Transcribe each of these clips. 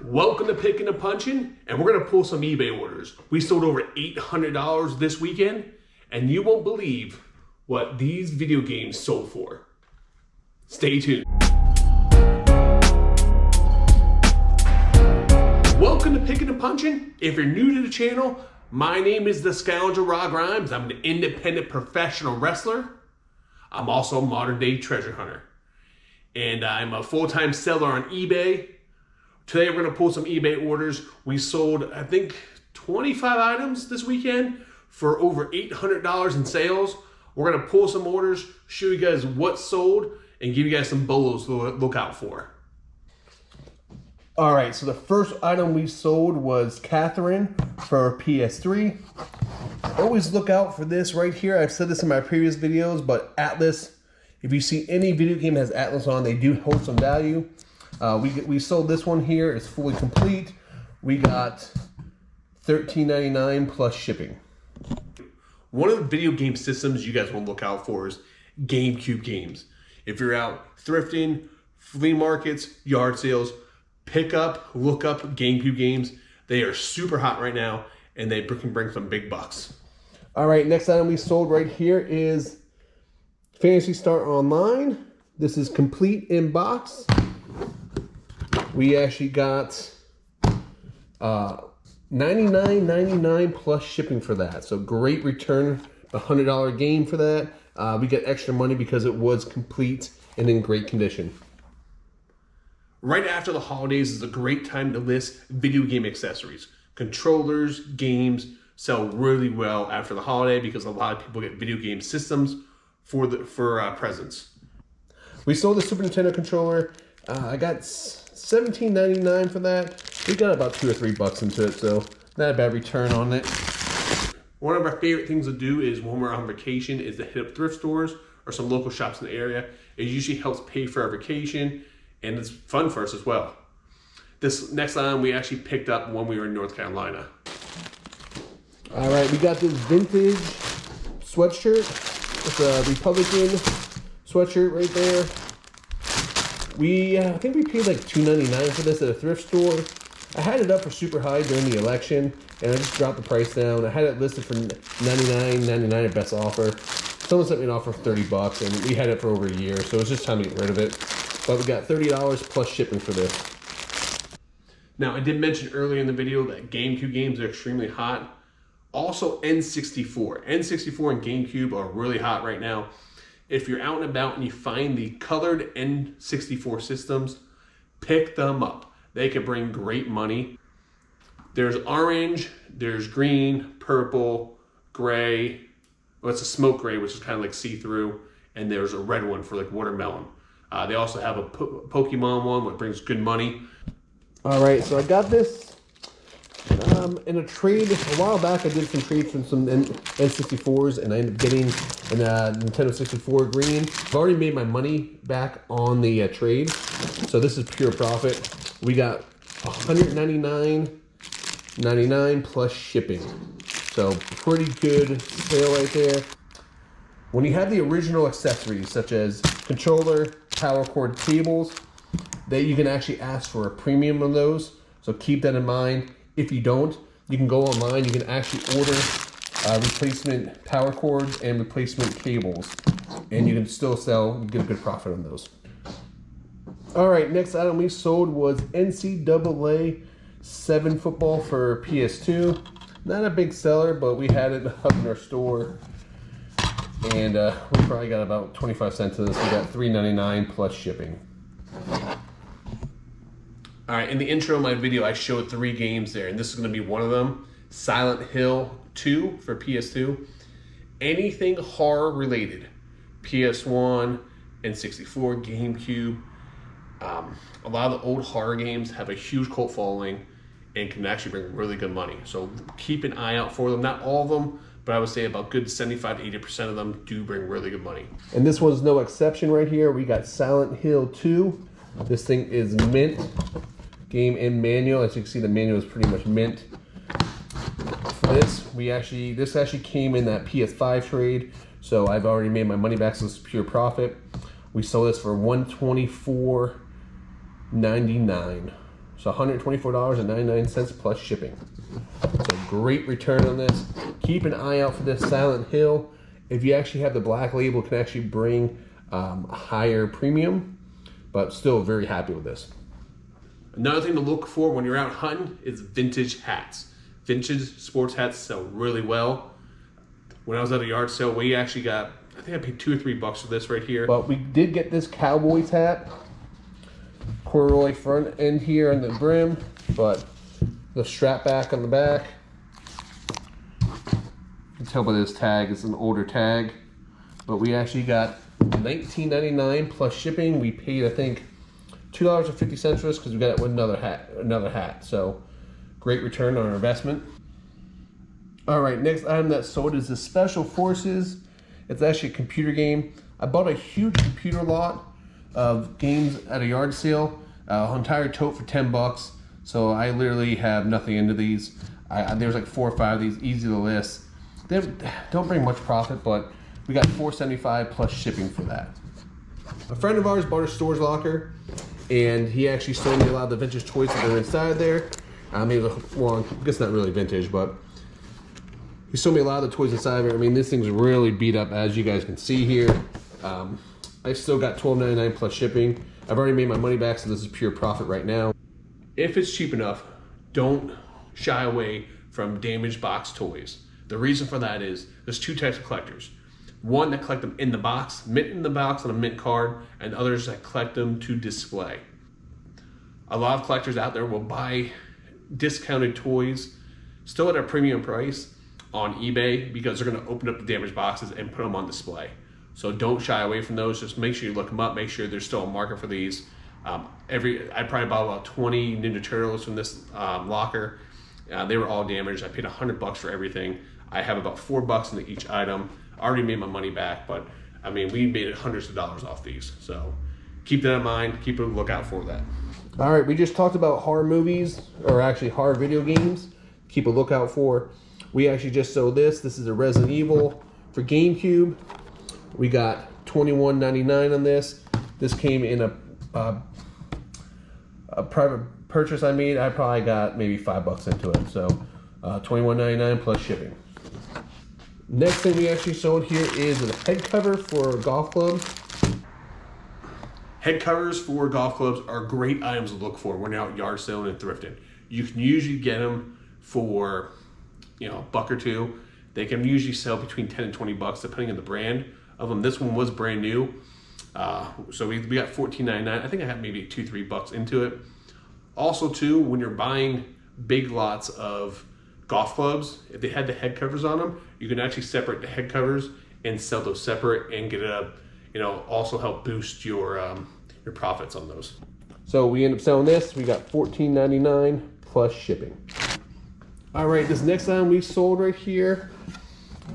Welcome to Picking and Punching, and we're going to pull some eBay orders. We sold over $800 this weekend, and you won't believe what these video games sold for. Stay tuned. Welcome to Picking and Punching. If you're new to the channel, my name is the Scoundrel Rod Grimes. I'm an independent professional wrestler. I'm also a modern day treasure hunter. And I'm a full-time seller on eBay. Today we're going to pull some eBay orders. We sold, I think, 25 items this weekend for over $800 in sales. We're going to pull some orders, show you guys what sold, and give you guys some bolos to look out for. All right, so the first item we sold was Catherine for PS3. Always look out for this right here. I've said this in my previous videos, but Atlas, if you see any video game that has Atlas on, they do hold some value. We sold this one here. It's fully complete. We got $13.99 plus shipping. One of the video game systems you guys want to look out for is Gamecube games. If you're out thrifting, flea markets, yard sales, look up Gamecube games. They are super hot right now, and they can bring some big bucks. All right, next item we sold right here is Phantasy Star Online. This is complete in box. We actually got $99.99 plus shipping for that. So great return, a $100 game for that. We get extra money because it was complete and in great condition. Right after the holidays is a great time to list video game accessories. Controllers, games sell really well after the holiday because a lot of people get video game systems for presents. We sold the Super Nintendo controller. I got $17.99 for that. We got about $2 or $3 into it, so not a bad return on it. One of our favorite things to do is when we're on vacation is to hit up thrift stores or some local shops in the area. It usually helps pay for our vacation, and it's fun for us as well. This next item we actually picked up when we were in North Carolina. All right, we got this vintage sweatshirt. It's a Republican sweatshirt right there. I think we paid like $2.99 for this at a thrift store. I had it up for super high during the election, and I just dropped the price down. I had it listed for $99.99 at best offer. Someone sent me an offer for $30, and we had it for over a year, so it's just time to get rid of it. But we got $30 plus shipping for this. Now, I did mention earlier in the video that GameCube games are extremely hot. Also, N64. N64 and GameCube are really hot right now. If you're out and about and you find the colored N64 systems, pick them up. They can bring great money. There's orange, there's green, purple, gray. Well, it's a smoke gray, which is kind of like see-through. And there's a red one for like watermelon. They also have a Pokemon one, which brings good money. All right, so I got this in a trade. A while back, I did some trades from some N64s, and I ended up getting a Nintendo 64 green. I've already made my money back on the trade, so this is pure profit. We got $199.99 plus shipping, so pretty good sale right there. When you have the original accessories, such as controller, power cord, cables, that you can actually ask for a premium on those, so keep that in mind. If you don't, you can go online. You can actually order replacement power cords and replacement cables, and you can still get a good profit on those. All right, next item we sold was Ncaa 7 football for PS2. Not a big seller, but we had it up in our store, and we probably got about 25 cents of this. We got $3.99 plus shipping. All right, in the intro of my video, I showed 3 games there, and this is going to be one of them. Silent Hill 2 for PS2. Anything horror related. PS1, N64, GameCube. A lot of the old horror games have a huge cult following and can actually bring really good money. So keep an eye out for them. Not all of them, but I would say about good 75 to 80% of them do bring really good money. And this one's no exception right here. We got Silent Hill 2. This thing is mint. Game and manual. As you can see, the manual is pretty much mint. For this, this actually came in that PS5 trade, so I've already made my money back, so this is pure profit. We sold this for $124.99. So $124.99 plus shipping. So great return on this. Keep an eye out for this Silent Hill. If you actually have the black label, it can actually bring a higher premium, but still very happy with this. Another thing to look for when you're out hunting is vintage hats. Vintage sports hats sell really well. When I was at a yard sale, we actually got, I think I paid $2 or $3 for this right here. But we did get this Cowboys hat. Corduroy front end here on the brim, but the strap back on the back. You can tell by this tag, it's an older tag. But we actually got $19.99 plus shipping. We paid, I think, $2.50 for this because we got it with another hat. So great return on our investment. All right, next item that sold is the Special Forces. It's actually a computer game. I bought a huge computer lot of games at a yard sale, entire tote for $10. So I literally have nothing into these. There's like 4 or 5 of these, easy to list. They don't bring much profit, but we got $4.75 plus shipping for that. A friend of ours bought a storage locker, and he actually sold me a lot of the vintage toys that were inside there. Well, I guess not really vintage, but he sold me a lot of the toys inside of it. I mean, this thing's really beat up, as you guys can see here. I still got $12.99 plus shipping. I've already made my money back, so this is pure profit right now. If it's cheap enough, don't shy away from damaged box toys. The reason for that is there's 2 types of collectors. One that collect them in the box, mint in the box on a mint card, and others that collect them to display. A lot of collectors out there will buy discounted toys still at a premium price on eBay because they're going to open up the damaged boxes and put them on display. So don't shy away from those. Just make sure you look them up. Make sure there's still a market for these. I probably bought about 20 Ninja Turtles from this locker. They were all damaged. I paid $100 for everything. I have about $4 into each item. I already made my money back, but I mean, we made hundreds of dollars off these. So keep that in mind. Keep a lookout for that. All right, we just talked about horror movies, or actually horror video games. Keep a lookout for. We actually just sold this. This is a Resident Evil for Gamecube. We got $21.99 on this. This came in a private purchase I made. I probably got maybe $5 into it. So $21.99 plus shipping. Next thing we actually sold here is a head cover for golf clubs. Head covers for golf clubs are great items to look for when you're out yard selling and thrifting. You can usually get them for, a $1 or $2. They can usually sell between $10 and $20 depending on the brand of them. This one was brand new, so we got $14.99. I think I had maybe $2 or $3 into it. Also, too, when you're buying big lots of golf clubs, if they had the head covers on them, you can actually separate the head covers and sell those separate and get also help boost your profits on those. So we end up selling this. We got $14.99 plus shipping. All right, this next item we sold right here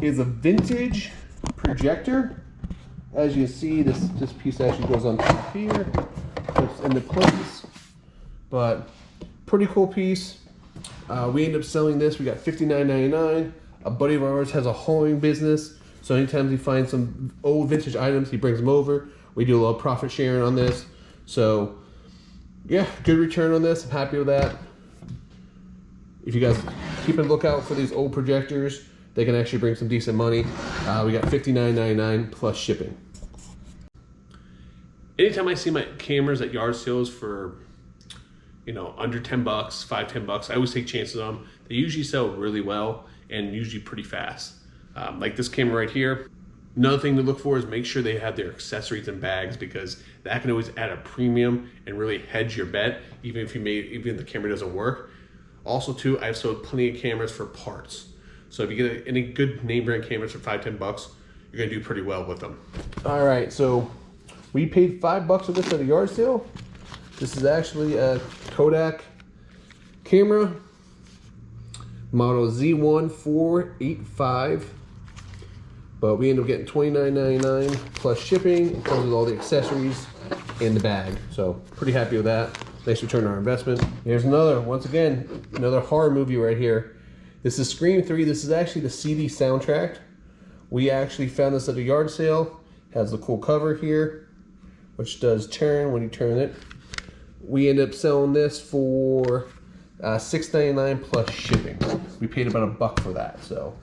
is a vintage projector. As you can see, this piece actually goes on top here. It's into place, but pretty cool piece. We ended up selling this. We got $59.99. A buddy of ours has a hauling business, so anytime he finds some old vintage items, he brings them over. We do a little profit sharing on this. So yeah, good return on this. I'm happy with that. If you guys keep a lookout for these old projectors, they can actually bring some decent money. We got $59.99 plus shipping. Anytime I see my cameras at yard sales for under $10, $5, $10, I always take chances on them. They usually sell really well and usually pretty fast. Like this camera right here. Another thing to look for is make sure they have their accessories and bags, because that can always add a premium and really hedge your bet, even if the camera doesn't work. Also, too, I've sold plenty of cameras for parts. So if you get any good name brand cameras for $5, $10, you're gonna do pretty well with them. All right, so we paid $5 for this at a yard sale. This is actually a Kodak camera, model Z1485. But we ended up getting $29.99 plus shipping. It comes with all the accessories and the bag. So pretty happy with that. Nice return on our investment. Here's another, once again, another horror movie right here. This is Scream 3. This is actually the CD soundtrack. We actually found this at a yard sale. Has the cool cover here, which does turn when you turn it. We ended up selling this for $6.99 plus shipping. We paid about $1 for that. So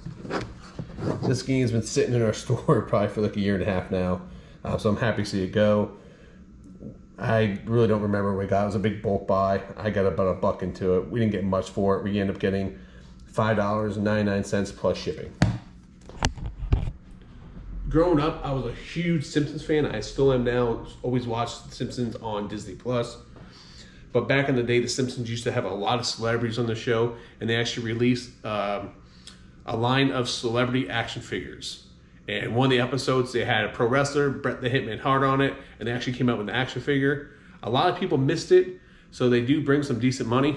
this game's been sitting in our store probably for like a year and a half now. So I'm happy to see it go. I really don't remember what we got. It was a big bulk buy. I got about $1 into it. We didn't get much for it. We ended up getting $5.99 plus shipping. Growing up, I was a huge Simpsons fan. I still am now. Always watched The Simpsons on Disney Plus. But back in the day, The Simpsons used to have a lot of celebrities on the show, and they actually released a line of celebrity action figures. And one of the episodes, they had a pro wrestler, Bret the Hitman Hart, on it, and they actually came out with an action figure. A lot of people missed it, so they do bring some decent money.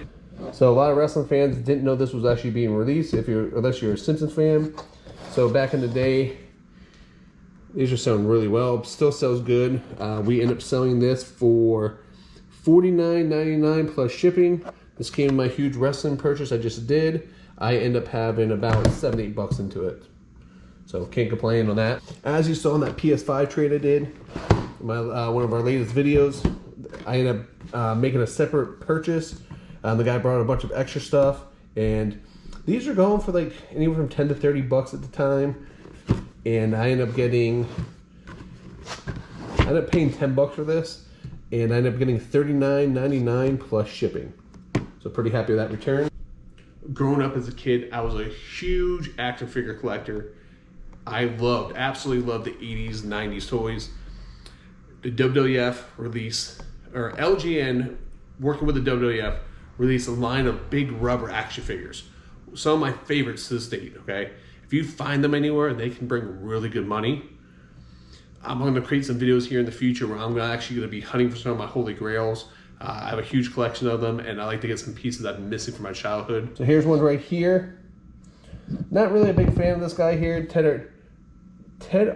So a lot of wrestling fans didn't know this was actually being released, unless you're a Simpsons fan. So back in the day, these are selling really well. Still sells good. We end up selling this for $49.99 plus shipping. This came in my huge wrestling purchase I just did. I end up having about $7-8 into it. So can't complain on that. As you saw in that PS5 trade I did, one of our latest videos, I ended up making a separate purchase. The guy brought a bunch of extra stuff, and these are going for like anywhere from $10 to $30 at the time. And I ended up paying $10 for this, and I ended up getting $39.99 plus shipping. So pretty happy with that return. Growing up as a kid, I was a huge action figure collector. I absolutely loved the 80s, 90s toys. The WWF release, or LGN, working with the WWF, released a line of big rubber action figures. Some of my favorites to this date, okay? If you find them anywhere, they can bring really good money. I'm going to create some videos here in the future where I'm actually going to be hunting for some of my holy grails. I have a huge collection of them, and I like to get some pieces I've been missing from my childhood. So here's one right here. Not really a big fan of this guy here, Ted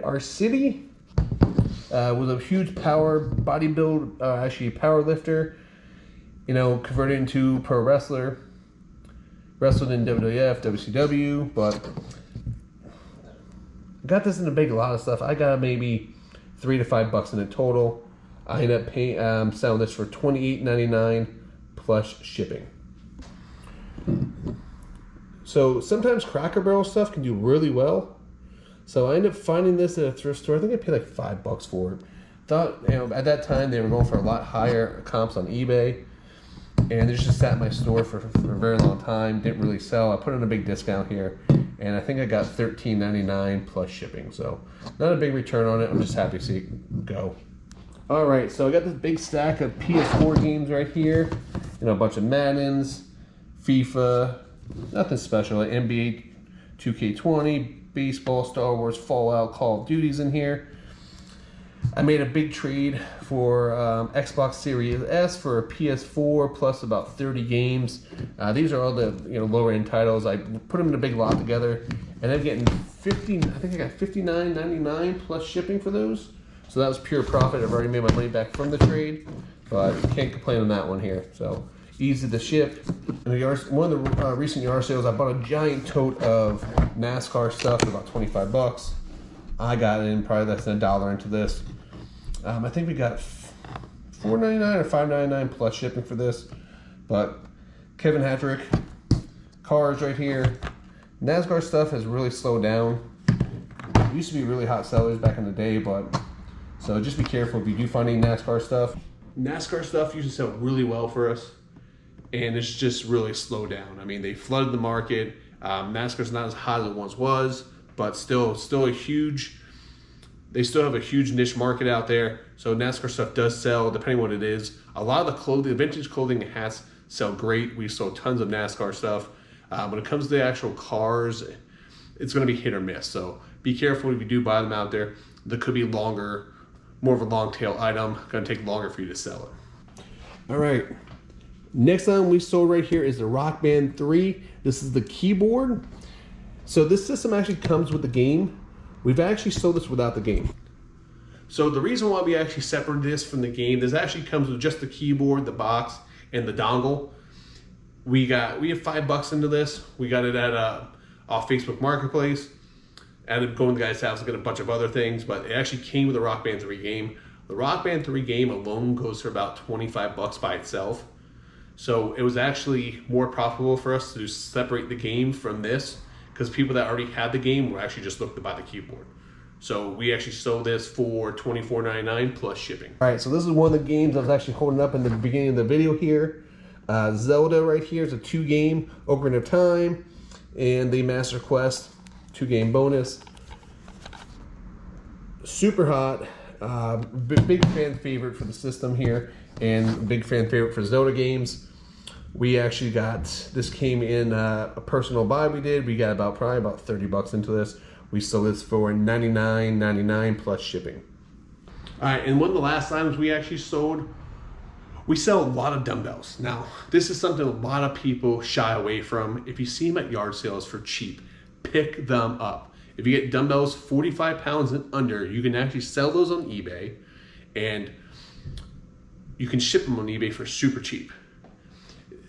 Arcidi. Was a huge power bodybuild, actually power lifter. You know, converted into pro wrestler. Wrestled in WWF, WCW, but got this in a big lot of stuff. I got maybe $3 to $5 in it total. I ended up selling this for $28.99 plus shipping. So sometimes Cracker Barrel stuff can do really well. So I ended up finding this at a thrift store. I think I paid like $5 for it. Thought, you know, at that time they were going for a lot higher comps on eBay. And they just sat in my store for a very long time. Didn't really sell. I put in a big discount here, and I think I got $13.99 plus shipping. So not a big return on it. I'm just happy to see it go. All right, so I got this big stack of PS4 games right here. You know, a bunch of Maddens, FIFA, nothing special. Like NBA 2K20, baseball, Star Wars, Fallout, Call of Duty's in here. I made a big trade for Xbox Series S for a PS4 plus about 30 games. These are all the lower end titles. I put them in a big lot together, and I'm getting I think I got $59.99 plus shipping for those. So that was pure profit. I've already made my money back from the trade, but can't complain on that one here. So easy to ship. In one of the recent yard sales, I bought a giant tote of NASCAR stuff for about $25. I got in probably less than $1 into this. I think we got $4.99 or $5.99 plus shipping for this. But Kevin Hattrick, cars right here. NASCAR stuff has really slowed down. It used to be really hot sellers back in the day, but so just be careful if you do find any NASCAR stuff. NASCAR stuff used to sell really well for us, and it's just really slowed down. I mean, they flooded the market. NASCAR's not as hot as it once was, but still a huge. They still have a huge niche market out there. So NASCAR stuff does sell, depending on what it is. A lot of the clothing, the vintage clothing and hats sell great. We sold tons of NASCAR stuff. When it comes to the actual cars, it's going to be hit or miss. So be careful if you do buy them out there. There could be longer, more of a long tail item. Going to take longer for you to sell it. All right. Next item we sold right here is the Rock Band 3. This is the keyboard. So this system actually comes with the game. We've actually sold this without the game. So the reason why we actually separated this from the game, this actually comes with just the keyboard, the box, and the dongle. We have $5 into this. We got it at off Facebook Marketplace. I ended up going to the guy's house and get a bunch of other things, but it actually came with the Rock Band 3 game. The Rock Band 3 game alone goes for about 25 bucks by itself. So it was actually more profitable for us to separate the game from this, because people that already had the game were actually just looking to buy the keyboard. So we actually sold this for $24.99 plus shipping. All right, so this is one of the games I was actually holding up in the beginning of the video here. Zelda right here is a 2-game Ocarina of Time, and the Master Quest 2-game bonus. Super hot. Big fan favorite for the system here, and big fan favorite for Zelda games. We actually got, this came in a personal buy we did. We got probably about 30 bucks into this. We sold this for $99.99 plus shipping. All right, and one of the last items we actually sold, we sell a lot of dumbbells. Now, this is something a lot of people shy away from. If you see them at yard sales for cheap, pick them up. If you get dumbbells 45 pounds and under, you can actually sell those on eBay, and you can ship them on eBay for super cheap.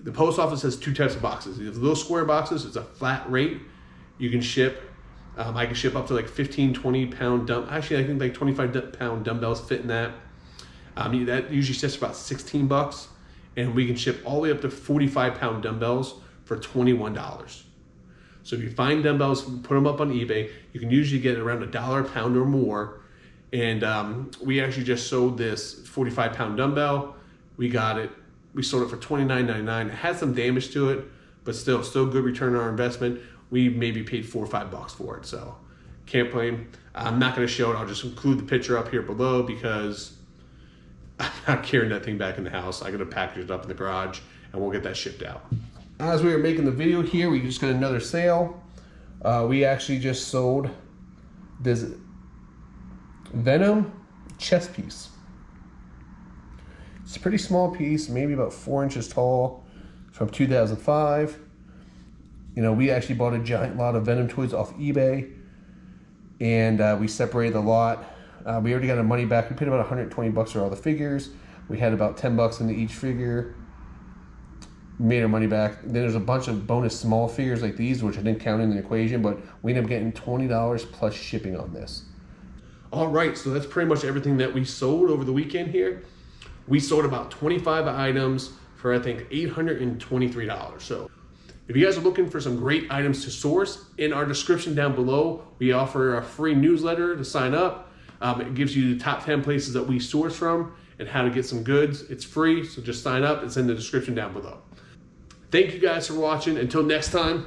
The post office has 2 types of boxes. If those square boxes, it's a flat rate. You can ship, I can ship up to like 15, 20 pound actually I think like 25 pound dumbbells fit in that. That usually sits about 16 bucks, and we can ship all the way up to 45 pound dumbbells for $21. So if you find dumbbells, put them up on eBay, you can usually get around $1 a pound or more. And we actually just sold this 45 pound dumbbell. We sold it for $29.99. It had some damage to it, but still good return on our investment. We maybe paid $4 or $5 for it, so can't blame. I'm not going to show it. I'll just include the picture up here below, because I'm not carrying that thing back in the house. I got to package it up in the garage, and we'll get that shipped out. As we were making the video here, we just got another sale. We actually just sold this Venom chest piece. It's a pretty small piece, maybe about 4 inches tall, from 2005. You know, we actually bought a giant lot of Venom toys off eBay, and we separated the lot. We already got our money back. We paid about 120 bucks for all the figures. We had about 10 bucks into each figure. Made our money back. Then there's a bunch of bonus small figures like these, which I didn't count in the equation, but we ended up getting $20 plus shipping on this. All right, so that's pretty much everything that we sold over the weekend here. We sold about 25 items for, I think, $823. So if you guys are looking for some great items to source, in our description down below, we offer a free newsletter to sign up. It gives you the top 10 places that we source from and how to get some goods. It's free, so just sign up. It's in the description down below. Thank you guys for watching. Until next time.